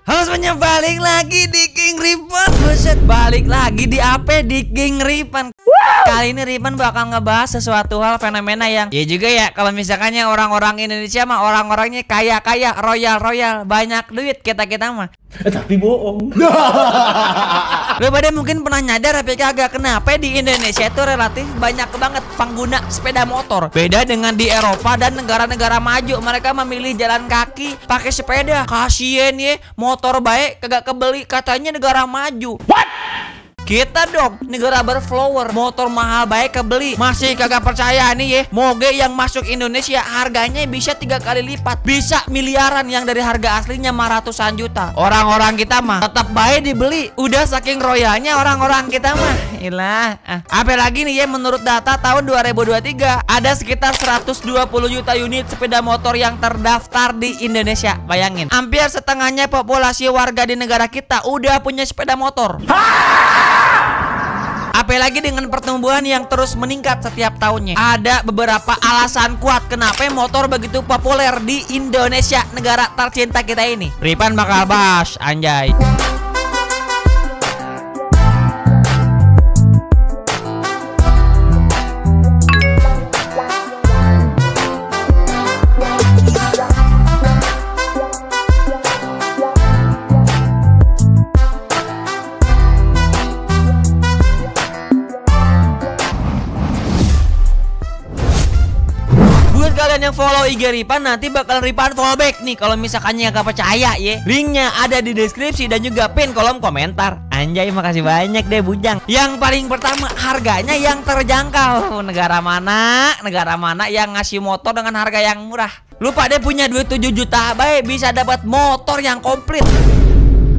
Halo semuanya, balik lagi di King Ripan. Buset, balik lagi di AP di King Ripan. Kali ini Ripan bakal ngebahas sesuatu hal fenomena yang ya juga ya, kalau misalkannya orang-orang Indonesia mah orang-orangnya kaya-kaya, royal-royal, banyak duit kita-kita mah. Tapi bohong. Lu pada mungkin pernah nyadar tapi kagak, kenapa di Indonesia itu relatif banyak banget pengguna sepeda motor. Beda dengan di Eropa dan negara-negara maju, mereka memilih jalan kaki, pakai sepeda. Kasian ya, motor baik kagak kebeli, katanya negara maju. What? Kita dong negara berflower, motor mahal baik kebeli. Masih kagak percaya nih ya, moge yang masuk Indonesia harganya bisa 3 kali lipat, bisa miliaran yang dari harga aslinya mah ratusan juta. Orang-orang kita mah tetap baik dibeli, udah saking royalnya orang-orang kita mah. Ilah, apalagi nih ya, menurut data tahun 2023 ada sekitar 120 juta unit sepeda motor yang terdaftar di Indonesia. Bayangin, hampir setengahnya populasi warga di negara kita udah punya sepeda motor. Apalagi dengan pertumbuhan yang terus meningkat setiap tahunnya. Ada beberapa alasan kuat kenapa motor begitu populer di Indonesia, negara tercinta kita ini. Ripan bakal bahas, anjay. Kalian yang follow IG Ripan nanti bakal Ripan follow back nih kalau misalkannya gak percaya ya. Linknya ada di deskripsi dan juga pin kolom komentar. Anjay, makasih banyak deh bujang. Yang paling pertama, harganya yang terjangkau. Negara mana yang ngasih motor dengan harga yang murah? Lupa deh, punya duit 7 juta baik bisa dapat motor yang komplit.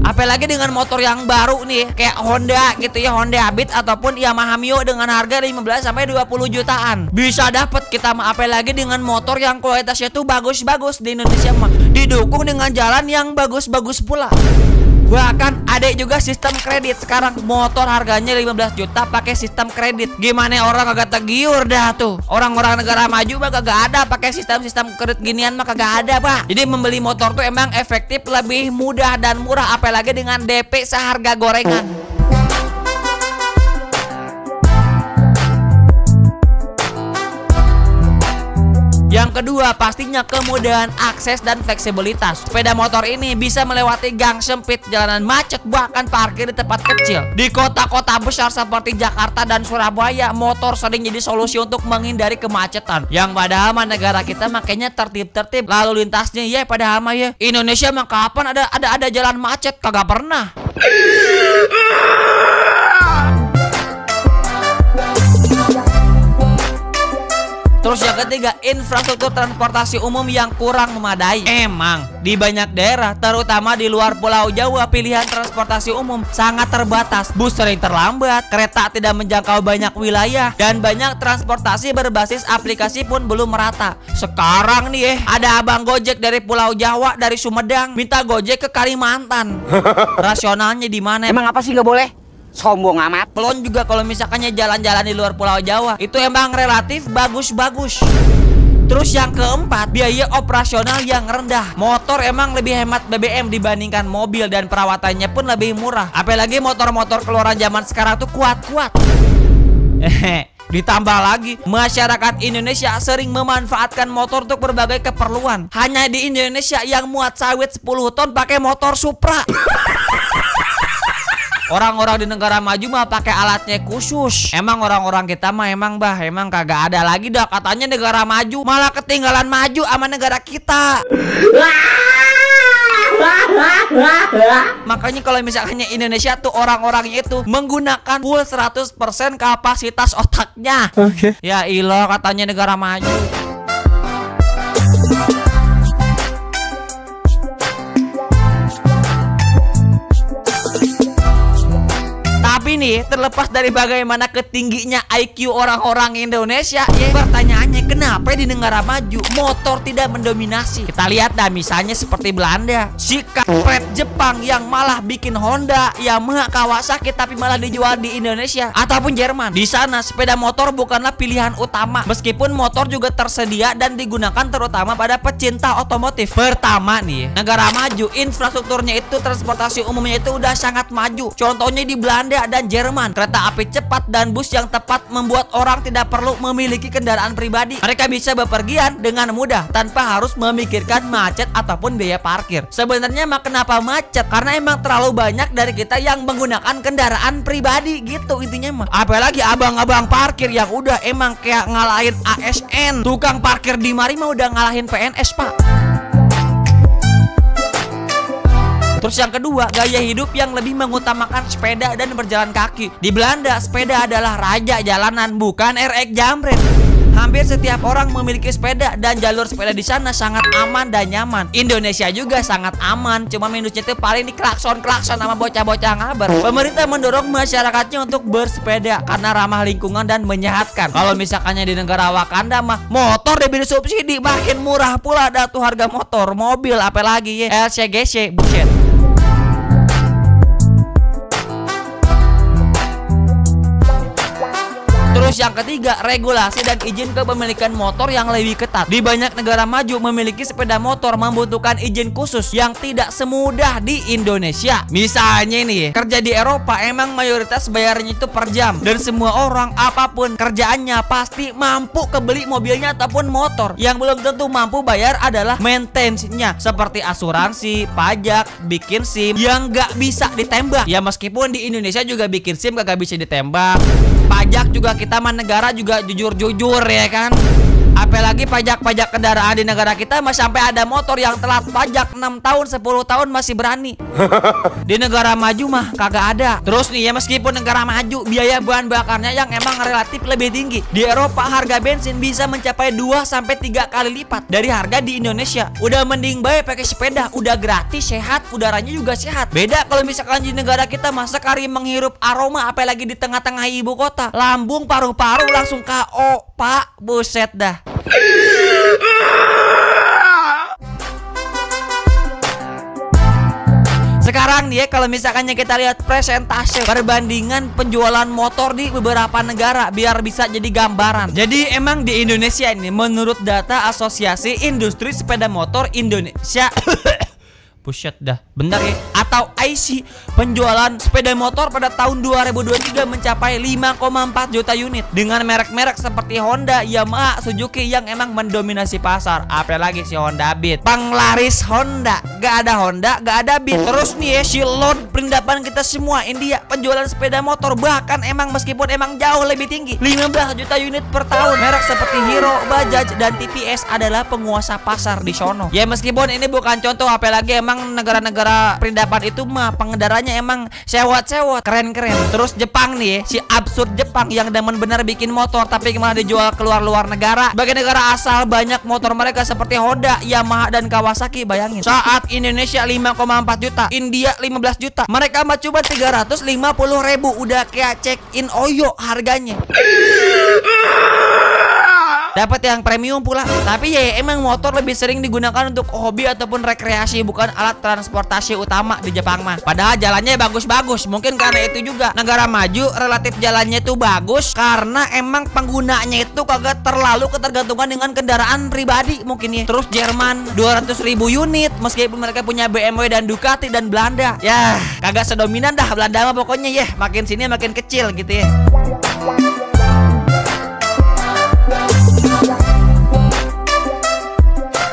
Apalagi dengan motor yang baru nih, kayak Honda gitu ya, Honda Beat ataupun Yamaha Mio dengan harga 15 sampai 20 jutaan. Bisa dapat kita mah, apalagi dengan motor yang kualitasnya tuh bagus-bagus di Indonesia mah. Didukung dengan jalan yang bagus-bagus pula. Bahkan ada juga sistem kredit. Sekarang motor harganya 15 juta pakai sistem kredit. Gimana orang kagak tergiur dah tuh. Orang-orang negara maju mah kagak ada pakai sistem kredit ginian mah kagak ada, Pak. Jadi membeli motor tuh emang efektif, lebih mudah dan murah, apalagi dengan DP seharga gorengan. Yang kedua, pastinya kemudahan akses dan fleksibilitas. Sepeda motor ini bisa melewati gang sempit, jalanan macet, bahkan parkir di tempat kecil. Di kota-kota besar seperti Jakarta dan Surabaya, motor sering jadi solusi untuk menghindari kemacetan. Yang padahal mah negara kita makanya tertib-tertib lalu lintasnya ya, padahal mah ya. Indonesia mah kapan ada jalan macet? Kagak pernah. Terus yang ketiga, infrastruktur transportasi umum yang kurang memadai. Emang di banyak daerah, terutama di luar Pulau Jawa, pilihan transportasi umum sangat terbatas. Bus sering terlambat, kereta tidak menjangkau banyak wilayah, dan banyak transportasi berbasis aplikasi pun belum merata. Sekarang nih ada abang Gojek dari Pulau Jawa, dari Sumedang, minta Gojek ke Kalimantan. Rasionalnya di mana? Emang apa sih nggak boleh? Sombong amat. Pelon juga kalau misalkannya jalan-jalan di luar Pulau Jawa itu emang relatif bagus-bagus. Terus yang keempat, biaya operasional yang rendah. Motor emang lebih hemat BBM dibandingkan mobil dan perawatannya pun lebih murah. Apalagi motor-motor keluaran zaman sekarang tuh kuat-kuat. Ditambah lagi, masyarakat Indonesia sering memanfaatkan motor untuk berbagai keperluan. Hanya di Indonesia yang muat sawit 10 ton pakai motor Supra. Orang-orang di negara maju mah pakai alatnya khusus. Emang orang-orang kita mah emang kagak ada lagi dah katanya negara maju, malah ketinggalan maju sama negara kita. Makanya kalau misalnya Indonesia tuh orang-orangnya itu menggunakan full 100% kapasitas otaknya. Oke. Ya ilah, katanya negara maju. Tapi nih, terlepas dari bagaimana ketingginya IQ orang-orang Indonesia, ya, pertanyaannya kenapa kenapa di negara maju motor tidak mendominasi. Kita lihat dah misalnya seperti Belanda, si kampret Jepang yang malah bikin Honda, Yamaha, Kawasaki tapi malah dijual di Indonesia. Ataupun Jerman, di sana sepeda motor bukanlah pilihan utama, meskipun motor juga tersedia dan digunakan terutama pada pecinta otomotif. Pertama nih, negara maju infrastrukturnya itu, transportasi umumnya itu udah sangat maju. Contohnya di Belanda dan Jerman, kereta api cepat dan bus yang tepat membuat orang tidak perlu memiliki kendaraan pribadi. Mereka bisa bepergian dengan mudah tanpa harus memikirkan macet ataupun biaya parkir. Sebenarnya mah kenapa macet? Karena emang terlalu banyak dari kita yang menggunakan kendaraan pribadi gitu intinya mah. Apalagi abang-abang parkir yang udah emang kayak ngalahin ASN. Tukang parkir di mari mah udah ngalahin PNS, Pak. Terus yang kedua, gaya hidup yang lebih mengutamakan sepeda dan berjalan kaki. Di Belanda, sepeda adalah raja jalanan, bukan RX jambret. Hampir setiap orang memiliki sepeda dan jalur sepeda di sana sangat aman dan nyaman. Indonesia juga sangat aman, cuma minusnya itu paling di klakson sama bocah-bocah ngabar. Pemerintah mendorong masyarakatnya untuk bersepeda karena ramah lingkungan dan menyehatkan. Kalau misalkannya di negara Wakanda mah motor diberi subsidi, makin murah pula dah tuh harga motor, mobil apalagi ya LCGC, buset. Terus yang ketiga, regulasi dan izin kepemilikan motor yang lebih ketat. Di banyak negara maju memiliki sepeda motor membutuhkan izin khusus yang tidak semudah di Indonesia. Misalnya nih, kerja di Eropa emang mayoritas bayarnya itu per jam, dan semua orang apapun kerjaannya pasti mampu kebeli mobilnya ataupun motor. Yang belum tentu mampu bayar adalah maintenance-nya, seperti asuransi, pajak, bikin SIM yang gak bisa ditembak. Ya meskipun di Indonesia juga bikin SIM gak bisa ditembak. Pajak juga kita mah negara juga jujur-jujur ya kan. Apalagi pajak-pajak kendaraan di negara kita mah sampai ada motor yang telat pajak 6 tahun 10 tahun masih berani. Di negara maju mah kagak ada. Terus nih ya, meskipun negara maju biaya bahan bakarnya yang emang relatif lebih tinggi. Di Eropa harga bensin bisa mencapai 2-3 kali lipat dari harga di Indonesia. Udah mending bae pakai sepeda, udah gratis, sehat, udaranya juga sehat. Beda kalau misalkan di negara kita mah sekali menghirup aroma apalagi di tengah-tengah ibu kota, lambung paru-paru langsung KO, Pak. Buset dah. Sekarang nih ya, kalau misalkannya kita lihat presentase perbandingan penjualan motor di beberapa negara biar bisa jadi gambaran. Jadi emang di Indonesia ini menurut data Asosiasi Industri Sepeda Motor Indonesia buset dah, benar ya, atau IC, penjualan sepeda motor pada tahun 2023 mencapai 5,4 juta unit dengan merek-merek seperti Honda, Yamaha, Suzuki yang emang mendominasi pasar. Apalagi si Honda Beat, penglaris Honda, gak ada Honda, gak ada Beat. Terus nih ya, si Lord perindapan kita semua India, penjualan sepeda motor bahkan emang meskipun emang jauh lebih tinggi, 15 juta unit per tahun. Merek seperti Hero, Bajaj, dan TVS adalah penguasa pasar di sono. Ya meskipun ini bukan contoh, apalagi emang negara-negara perindapan itu mah pengendaranya emang sewot-sewot, keren-keren. Terus Jepang nih, si absurd Jepang yang demen bener bikin motor tapi malah dijual keluar luar negara. Sebagai negara asal banyak motor mereka seperti Honda, Yamaha, dan Kawasaki. Bayangin, saat Indonesia 5,4 juta, India 15 juta, mereka mah cuma 350.000, udah kayak check in Oyo harganya. Dapat yang premium pula. Tapi ya emang motor lebih sering digunakan untuk hobi ataupun rekreasi, bukan alat transportasi utama di Jepang mah. Padahal jalannya bagus-bagus. Mungkin karena itu juga negara maju relatif jalannya itu bagus karena emang penggunanya itu kagak terlalu ketergantungan dengan kendaraan pribadi mungkin ya. Terus Jerman 200.000 unit meskipun mereka punya BMW dan Ducati, dan Belanda ya kagak sedominan dah Belanda mah pokoknya ya, makin sini makin kecil gitu ya.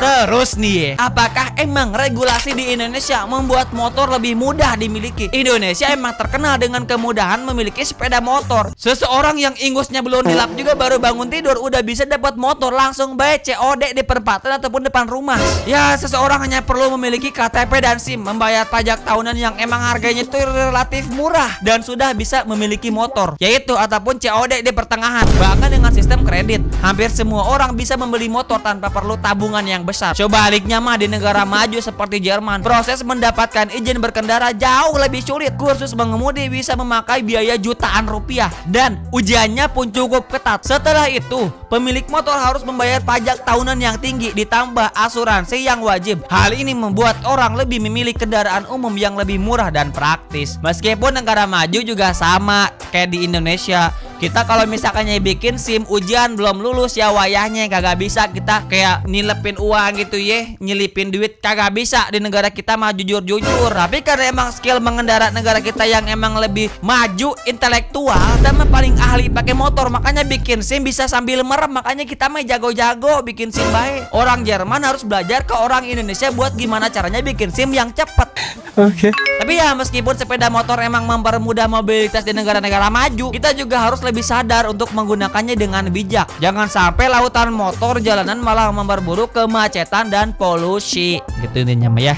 Terus nih, apakah emang regulasi di Indonesia membuat motor lebih mudah dimiliki? Indonesia emang terkenal dengan kemudahan memiliki sepeda motor. Seseorang yang ingusnya belum dilap juga baru bangun tidur udah bisa dapat motor langsung baik COD di perempatan ataupun depan rumah. Ya, seseorang hanya perlu memiliki KTP dan SIM, membayar pajak tahunan yang emang harganya itu relatif murah, dan sudah bisa memiliki motor, yaitu ataupun COD di pertengahan. Bahkan dengan sistem kredit, hampir semua orang bisa membeli motor tanpa perlu tabungan yang besar. besar. Sebaliknya mah di negara maju seperti Jerman, proses mendapatkan izin berkendara jauh lebih sulit. Kursus mengemudi bisa memakai biaya jutaan rupiah dan ujiannya pun cukup ketat. Setelah itu, pemilik motor harus membayar pajak tahunan yang tinggi ditambah asuransi yang wajib. Hal ini membuat orang lebih memilih kendaraan umum yang lebih murah dan praktis. Meskipun negara maju juga sama kayak di Indonesia. Kita kalau misalkannya bikin SIM ujian belum lulus ya wayahnya kagak bisa kita kayak nilepin uang gitu ya, nyelipin duit kagak bisa di negara kita mah jujur-jujur. Tapi karena emang skill mengendara negara kita yang emang lebih maju intelektual, kita mah paling ahli pakai motor, makanya bikin SIM bisa sambil merem, makanya kita mah jago-jago bikin SIM baik. Orang Jerman harus belajar ke orang Indonesia buat gimana caranya bikin SIM yang cepet. Oke. Tapi ya meskipun sepeda motor emang mempermudah mobilitas di negara-negara maju, kita juga harus lebih sadar untuk menggunakannya dengan bijak. Jangan sampai lautan motor jalanan malah memperburuk kemacetan dan polusi. Gitu intinya ya.